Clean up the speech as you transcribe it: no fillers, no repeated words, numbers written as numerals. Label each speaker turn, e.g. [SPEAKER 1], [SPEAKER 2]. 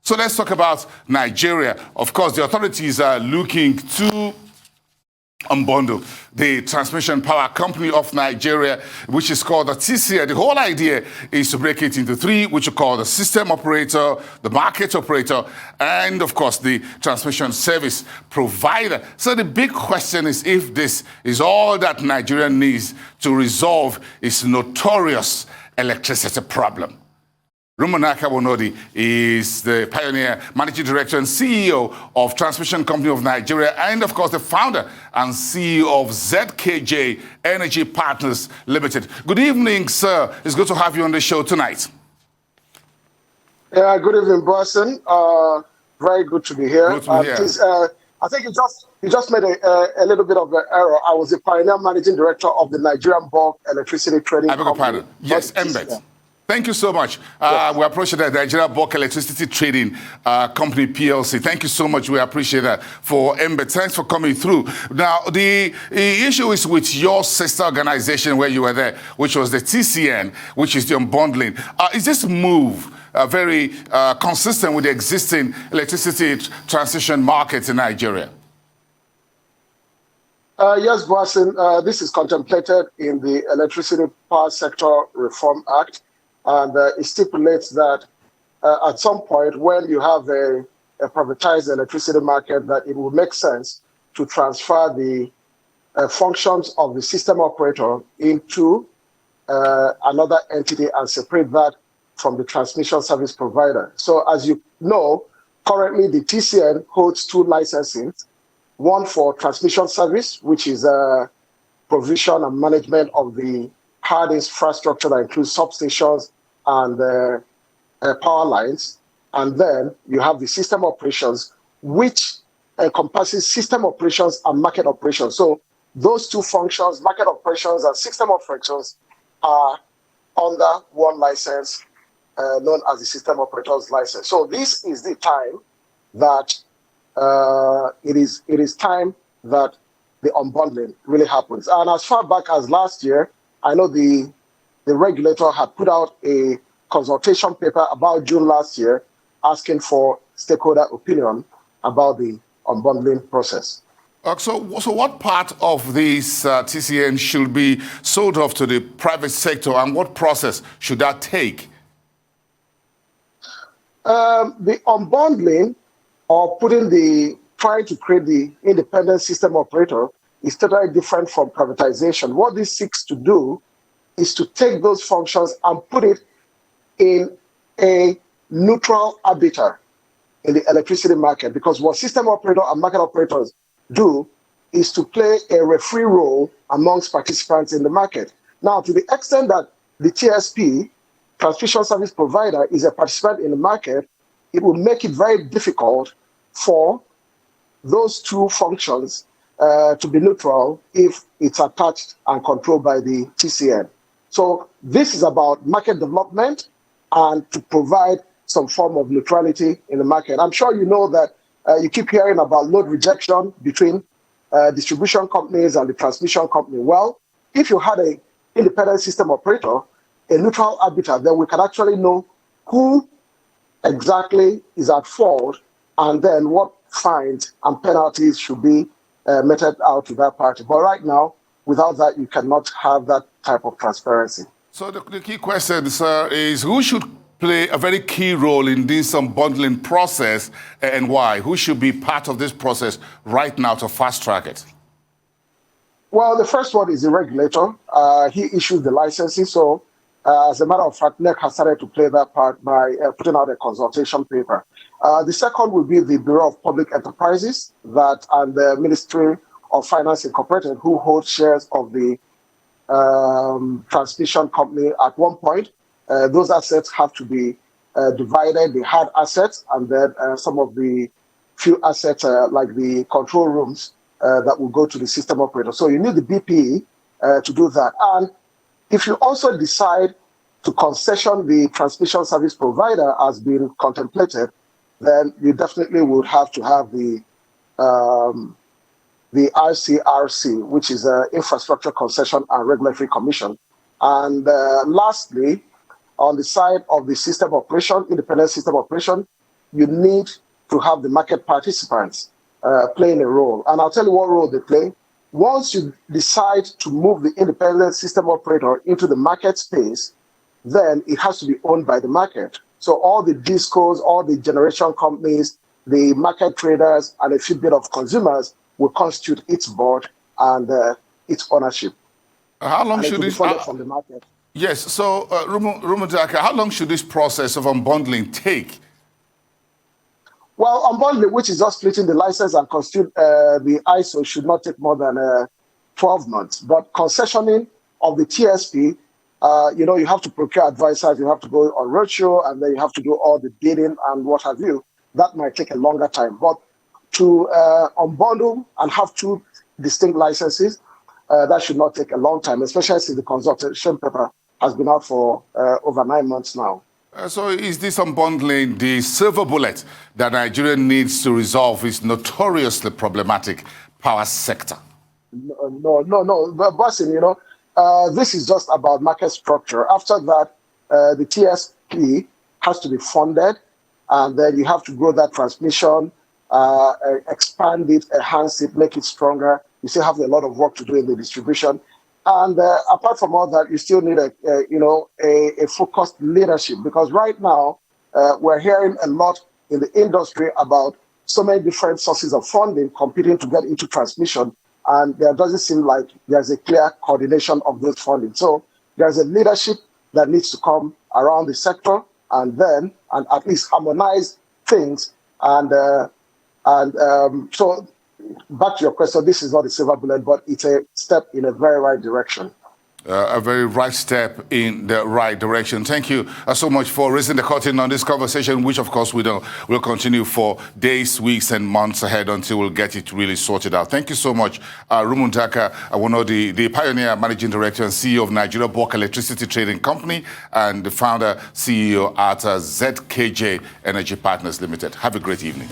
[SPEAKER 1] So let's talk about Nigeria. Of course, the authorities are looking to Unbundle, the transmission power company of Nigeria, which is called the TCN. The whole idea is to break it into three, which you call the system operator, the market operator, and of course the transmission service provider. So the big question is if this is all that Nigeria needs to resolve its notorious electricity problem. Rumundaka Wonodi is the pioneer, managing director and CEO of Transmission Company of Nigeria, and of course the founder and CEO of ZKJ Energy Partners Limited. Good evening, sir. It's good to have you on the show tonight.
[SPEAKER 2] Yeah, good evening, Boston. Very good to be here.
[SPEAKER 1] Good to be here.
[SPEAKER 2] I think you just made a little bit of an error. I was the pioneer managing director of the Nigerian bulk electricity trading company.
[SPEAKER 1] I beg your pardon. Yes, MBET. Thank you so much. We appreciate that. Nigeria Bulk Electricity Trading Company, PLC. Thank you so much. We appreciate that for MBET. Thanks for coming through. Now, the issue is with your sister organization where you were there, which was the TCN, which is the unbundling. Is this move very consistent with the existing electricity transition markets in Nigeria?
[SPEAKER 2] Yes, Boston. This is contemplated in the Electricity Power Sector Reform Act. And it stipulates that at some point when you have a privatized electricity market, that it will make sense to transfer the functions of the system operator into another entity and separate that from the transmission service provider. So as you know, currently the TCN holds two licenses, one for transmission service, which is provision and management of the hard infrastructure that includes substations and power lines. And then you have the system operations, which encompasses system operations and market operations. So those two functions, market operations and system operations, are under one license known as the system operator's license. So this is the time that it is time that the unbundling really happens. And as far back as last year, I know the regulator had put out a consultation paper about June last year asking for stakeholder opinion about the unbundling process.
[SPEAKER 1] So what part of this TCN should be sold off to the private sector, and what process should that take?
[SPEAKER 2] The unbundling, or trying to create the independent system operator, is totally different from privatization. What this seeks to do is to take those functions and put it in a neutral arbiter in the electricity market, because what system operator and market operators do is to play a referee role amongst participants in the market. Now, to the extent that the TSP, transmission service provider, is a participant in the market, it will make it very difficult for those two functions to be neutral if it's attached and controlled by the TCN. So this is about market development and to provide some form of neutrality in the market. I'm sure you know that you keep hearing about load rejection between distribution companies and the transmission company. Well, if you had an independent system operator, a neutral arbiter, then we can actually know who exactly is at fault and then what fines and penalties should be meted out to that party. But right now, without that, you cannot have that type of transparency.
[SPEAKER 1] So the key question, sir, is who should play a very key role in this unbundling process and why? Who should be part of this process right now to fast track it?
[SPEAKER 2] Well, the first one is the regulator. He issues the licensing. So as a matter of fact, NEC has started to play that part by putting out a consultation paper. The second will be the Bureau of Public Enterprises and the Ministry of Finance Incorporated, who hold shares of the transmission company at one point. Those assets have to be divided, the hard assets, and then some of the few assets like the control rooms that will go to the system operator. So you need the BPE to do that. And if you also decide to concession the transmission service provider as being contemplated, then you definitely would have to have the ICRC, which is Infrastructure Concession and Regulatory Commission. And lastly, on the side of the system operation, independent system operation, you need to have the market participants playing a role. And I'll tell you what role they play. Once you decide to move the independent system operator into the market space, then it has to be owned by the market. So all the discos, all the generation companies, the market traders, and a few bit of consumers will constitute its board and its ownership.
[SPEAKER 1] How long should this
[SPEAKER 2] from the market?
[SPEAKER 1] Yes, so Rumundaka, how long should this process of unbundling take?
[SPEAKER 2] Well, unbundling, which is just splitting the license and constitute the ISO, should not take more than 12 months. But concessioning of the TSP, you have to procure advisors, you have to go on roadshow, and then you have to do all the bidding and what have you. That might take a longer time. But to unbundle and have two distinct licenses, that should not take a long time, especially since the consultation paper has been out for over 9 months now.
[SPEAKER 1] So is this unbundling the silver bullet that Nigeria needs to resolve its notoriously problematic power sector?
[SPEAKER 2] No. But Basim, this is just about market structure. After that, the TSP has to be funded, and then you have to grow that transmission, expand it, enhance it, make it stronger. You still have a lot of work to do in the distribution. And apart from all that, you still need a focused leadership, because right now we're hearing a lot in the industry about so many different sources of funding competing to get into transmission, and there doesn't seem like there's a clear coordination of those funding. So there's a leadership that needs to come around the sector and at least harmonize things. So back to your question, this is not a silver bullet, but it's a step in a very right direction.
[SPEAKER 1] A very right step in the right direction. Thank you so much for raising the curtain on this conversation, which of course will continue for days, weeks, and months ahead until we'll get it really sorted out. Thank you so much, Rumundaka Wonodi, the pioneer, managing director, and CEO of Nigeria Bulk Electricity Trading Company, and the founder, CEO at ZKJ Energy Partners Limited. Have a great evening.